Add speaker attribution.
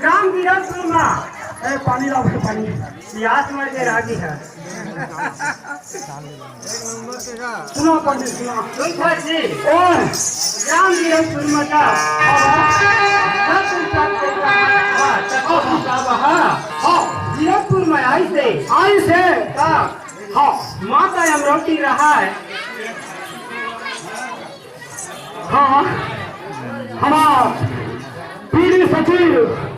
Speaker 1: ग्राम वीरपुर में पानी लाओ पानी याद मर के रागी है। सुनो पंडित सुनो जी और ग्राम वीरपुर में का वीरपुर में आई से हाँ माता हम रोटी रहा है। हाँ हमारा पीढ़ी सचिव